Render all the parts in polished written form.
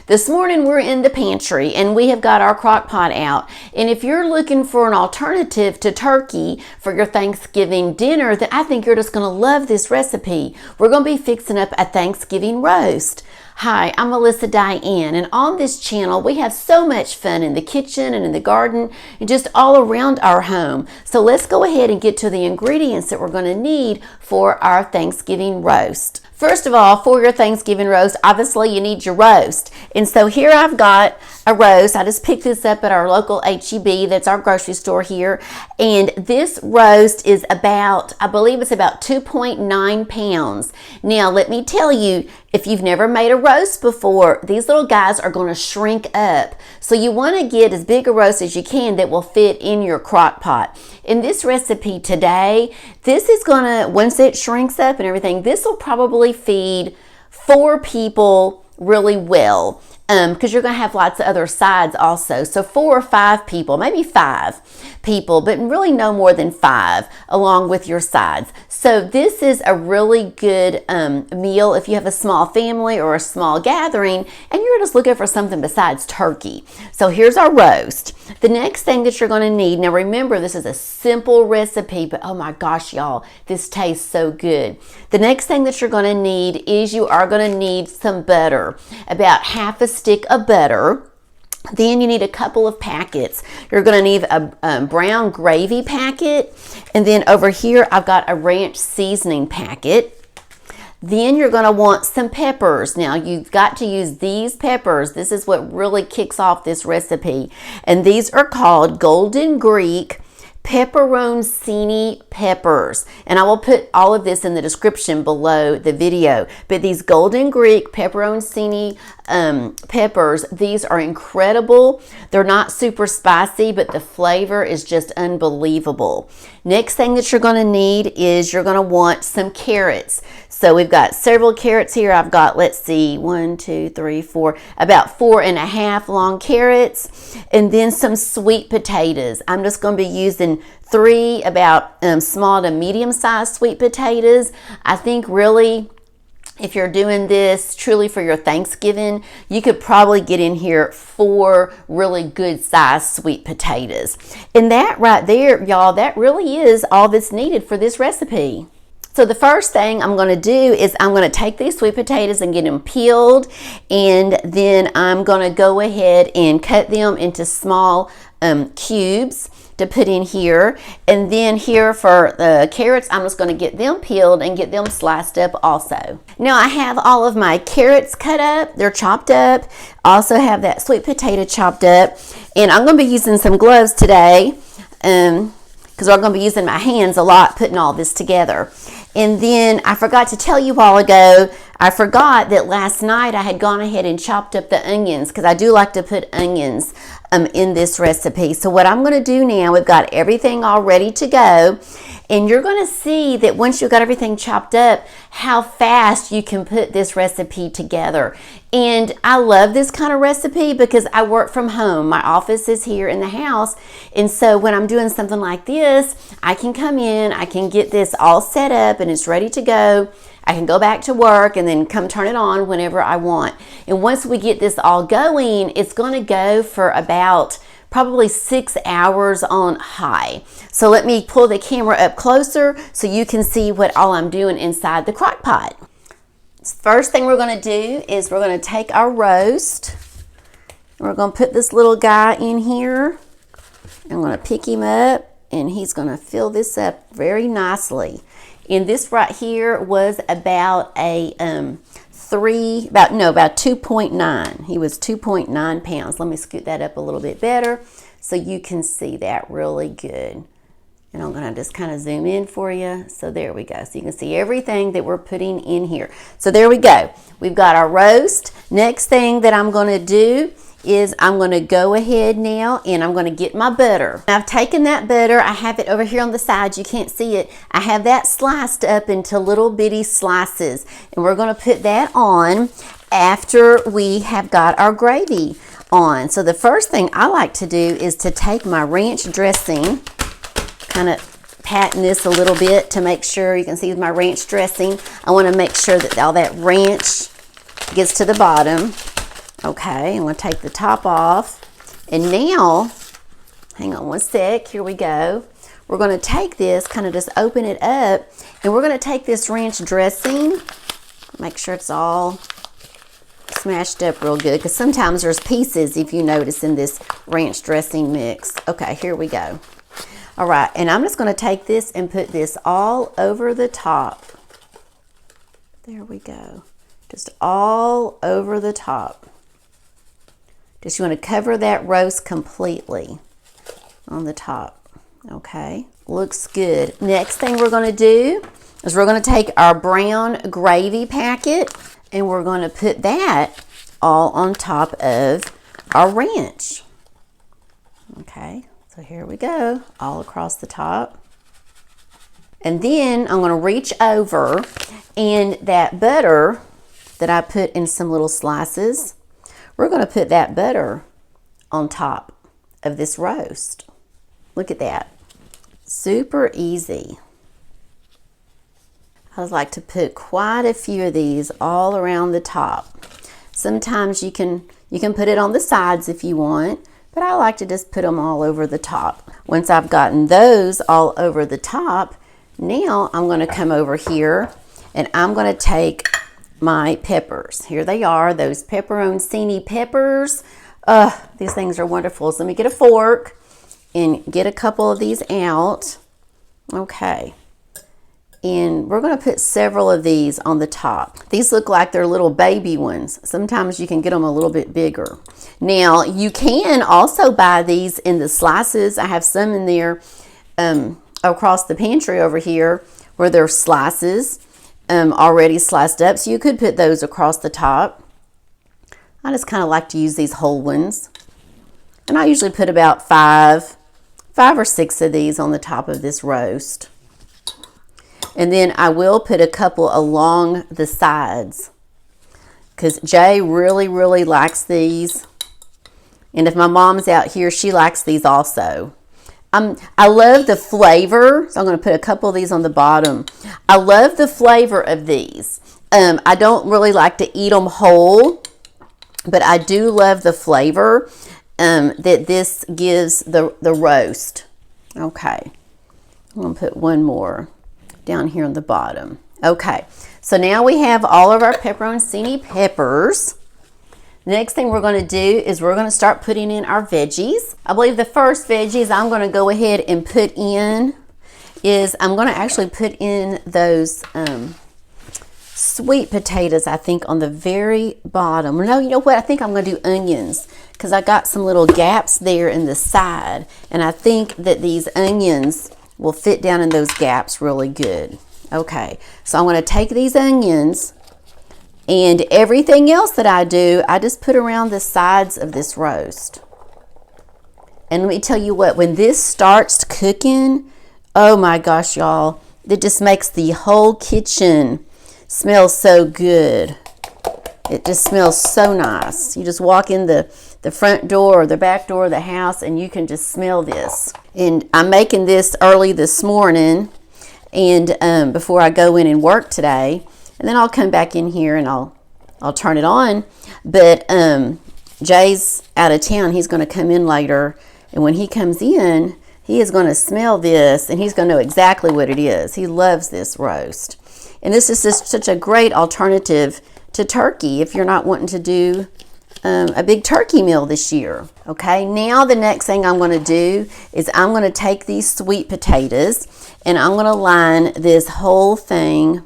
This morning we're in the pantry and we have got our crock pot out. And if you're looking for an alternative to turkey for your Thanksgiving dinner, then I think you're just going to love this recipe. We're going to be fixing up a Thanksgiving roast. Hi, I'm Melissa Diane, and on this channel we have so much fun in the kitchen and in the garden and just all around our home. So let's go ahead and get to the ingredients that we're going to need for our Thanksgiving roast. First of all, for your Thanksgiving roast, obviously you need your roast. And so here I've got a roast. I just picked this up at our local H-E-B, that's our grocery store here. And this roast is about, I believe it's about 2.9 pounds. Now, let me tell you, if you've never made a roast before, these little guys are going to shrink up. So you want to get as big a roast as you can that will fit in your crock pot. In this recipe today, this is going to, once it shrinks up and everything, this will probably feed 4 people really well. Because you're going to have lots of other sides also. So 4 or 5 people, maybe 5 people, but really no more than 5 along with your sides. So this is a really good meal if you have a small family or a small gathering and you're just looking for something besides turkey. So here's our roast. The next thing that you're going to need, now remember this is a simple recipe, but oh my gosh y'all, this tastes so good. The next thing that you're going to need is you are going to need some butter, about half a stick of butter. Then you need a couple of packets. You're going to need a brown gravy packet, and then over here I've got a ranch seasoning packet. Then you're going to want some peppers. Now you've got to use these peppers. This is what really kicks off this recipe, and these are called Golden Greek Pepperoncini peppers, and I will put all of this in the description below the video. But these Golden Greek Pepperoncini peppers, these are incredible. They're not super spicy, but the flavor is just unbelievable. Next thing that you're going to need is you're going to want some carrots. So we've got several carrots here. I've got, let's see, 1, 2, 3, 4, about 4.5 long carrots, and then some sweet potatoes. I'm just going to be using 3 about small to medium sized sweet potatoes. I think really, if you're doing this truly for your Thanksgiving, you could probably get in here 4 really good sized sweet potatoes. And that right there, y'all, that really is all that's needed for this recipe. So the first thing I'm going to do is I'm going to take these sweet potatoes and get them peeled, and then I'm going to go ahead and cut them into small cubes to put in here. And then here for the carrots, I'm just going to get them peeled and get them sliced up also. Now I have all of my carrots cut up, they're chopped up. Also have that sweet potato chopped up, and I'm going to be using some gloves today because I'm going to be using my hands a lot putting all this together. And then I forgot to tell you a while ago, I forgot that last night I had gone ahead and chopped up the onions, because I do like to put onions in this recipe. So what I'm going to do now, we've got everything all ready to go, and you're going to see that once you've got everything chopped up, how fast you can put this recipe together. And I love this kind of recipe because I work from home. My office is here in the house, and so when I'm doing something like this, I can come in, I can get this all set up and it's ready to go. I can go back to work and then come turn it on whenever I want. And once we get this all going, it's going to go for about probably 6 hours on high. So let me pull the camera up closer so you can see what all I'm doing inside the crock pot. First thing we're going to do is we're going to take our roast. We're going to put this little guy in here. I'm going to pick him up, and he's going to fill this up very nicely. And this right here was about a about 2.9. He was 2.9 pounds. Let me scoot that up a little bit better so you can see that really good. And I'm going to just kind of zoom in for you. So there we go. So you can see everything that we're putting in here. So there we go. We've got our roast. Next thing that I'm going to do is I'm going to go ahead now and I'm going to get my butter. I've taken that butter, I have it over here on the side, you can't see it. I have that sliced up into little bitty slices, and we're going to put that on after we have got our gravy on. So the first thing I like to do is to take my ranch dressing, kind of patting this a little bit to make sure you can see my ranch dressing. I want to make sure that all that ranch gets to the bottom. Okay, I'm going to take the top off. And now, hang on one sec, here we go. We're going to take this, kind of just open it up, and we're going to take this ranch dressing, make sure it's all smashed up real good, because sometimes there's pieces, if you notice, in this ranch dressing mix. Okay, here we go. All right, and I'm just going to take this and put this all over the top. There we go. Just all over the top. Just you want to cover that roast completely on the top. Okay, looks good. Next thing we're going to do is we're going to take our brown gravy packet and we're going to put that all on top of our ranch. Okay, so here we go, all across the top. And then I'm going to reach over, and that butter that I put in some little slices, we're going to put that butter on top of this roast. Look at that. Super easy. I like to put quite a few of these all around the top. Sometimes you can put it on the sides if you want, but I like to just put them all over the top. Once I've gotten those all over the top, now I'm going to come over here and I'm going to take my peppers. Here they are, those pepperoncini peppers. These things are wonderful. So let me get a fork and get a couple of these out. Okay. And we're going to put several of these on the top. These look like they're little baby ones. Sometimes you can get them a little bit bigger. Now, you can also buy these in the slices. I have some in there across the pantry over here where they're slices already sliced up. So you could put those across the top. I just kind of like to use these whole ones. And I usually put about five or six of these on the top of this roast. And then I will put a couple along the sides because Jay really, really likes these. And if my mom's out here, she likes these also. I love the flavor, so I'm going to put a couple of these on the bottom. I love the flavor of these. I don't really like to eat them whole, but I do love the flavor that this gives the roast. Okay, I'm going to put one more down here on the bottom. Okay, so now we have all of our pepperoncini peppers. Next thing we're going to do is we're going to start putting in our veggies. I believe the first veggies I'm going to go ahead and put in is I'm going to actually put in those sweet potatoes, I think, on the very bottom. No, you know what? I think I'm going to do onions because I got some little gaps there in the side, and I think that these onions will fit down in those gaps really good. Okay, so I'm going to take these onions, and everything else that I do, I just put around the sides of this roast. And let me tell you what, when this starts cooking, oh my gosh, y'all, it just makes the whole kitchen smell so good. It just smells so nice. You just walk in the front door or the back door of the house and you can just smell this. And I'm making this early this morning and before I go in and work today. And then I'll come back in here and I'll turn it on. But Jay's out of town. He's going to come in later. And when he comes in, he is going to smell this and he's going to know exactly what it is. He loves this roast. And this is just such a great alternative to turkey if you're not wanting to do a big turkey meal this year. Okay, now the next thing I'm going to do is I'm going to take these sweet potatoes and I'm going to line this whole thing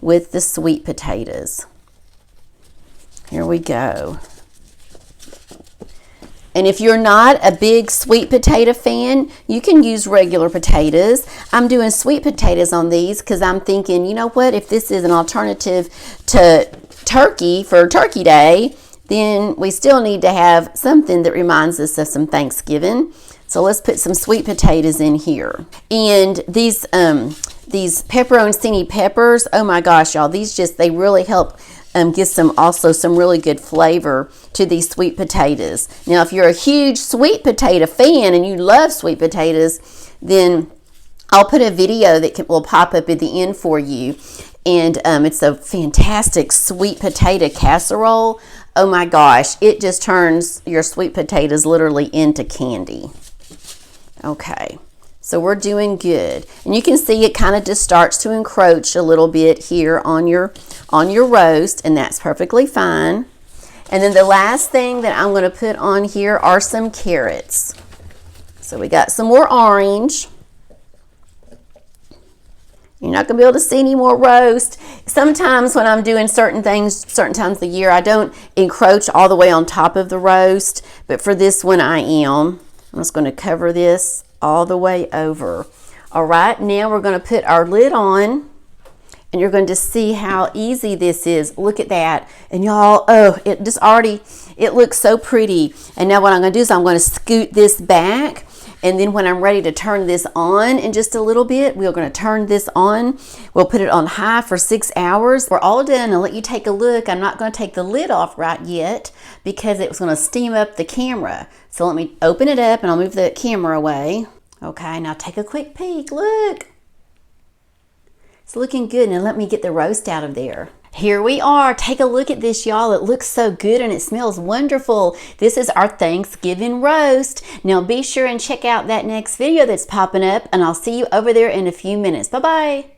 with the sweet potatoes. Here we go. And if you're not a big sweet potato fan, you can use regular potatoes. I'm doing sweet potatoes on these because I'm thinking, you know what, if this is an alternative to turkey for Turkey Day, then we still need to have something that reminds us of some Thanksgiving. So let's put some sweet potatoes in here. And these pepperoncini peppers, oh my gosh, y'all, they really help give some really good flavor to these sweet potatoes. Now, if you're a huge sweet potato fan and you love sweet potatoes, then I'll put a video that will pop up at the end for you. And it's a fantastic sweet potato casserole. oh my gosh, it just turns your sweet potatoes literally into candy. Okay, so we're doing good. And you can see it kind of just starts to encroach a little bit here on your roast, and that's perfectly fine. And then the last thing that I'm going to put on here are some carrots. So we got some more orange. You're not going to be able to see any more roast. Sometimes when I'm doing certain things, certain times of the year, I don't encroach all the way on top of the roast. But for this one, I am. I'm just going to cover this all the way over. All right, now we're going to put our lid on. And you're going to see how easy this is. Look at that. And y'all, oh, it just already, it looks so pretty. And now what I'm going to do is I'm going to scoot this back. And then when I'm ready to turn this on in just a little bit, we're going to turn this on. We'll put it on high for 6 hours. We're all done. I'll let you take a look. I'm not going to take the lid off right yet because it was going to steam up the camera. So let me open it up and I'll move the camera away. Okay, now take a quick peek. Look. It's looking good. Now let me get the roast out of there. Here we are. Take a look at this, y'all. It looks so good and it smells wonderful. This is our Thanksgiving roast. Now be sure and check out that next video that's popping up, and I'll see you over there in a few minutes. Bye-bye.